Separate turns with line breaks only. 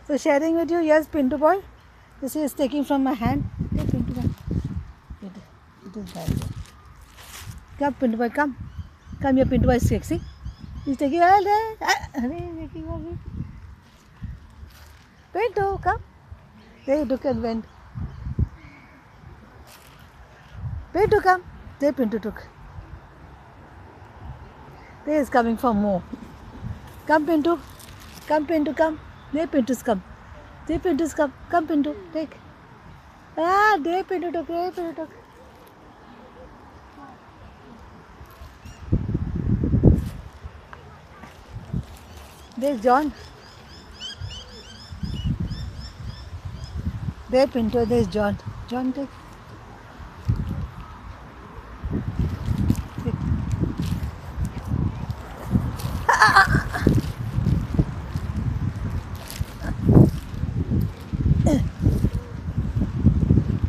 So sharing with you, yes, Pintu boy. This is taking from my hand. Hey, Pintu boy. It is bad. Come, Pintu boy, come. Come here, Pintu boy is sexy. He's taking all day. Taking all day. Pintu, come. There, look and went. Pintu, come. There, Pintu took. There is coming for more. Come, Pintu. Come, Pintu, come. There, Pintu's come. There, Pintu's come. Come, Pintu, take. There, Pintu took. There, Pintu took. There's John. There, Pintu, there's John. John, take.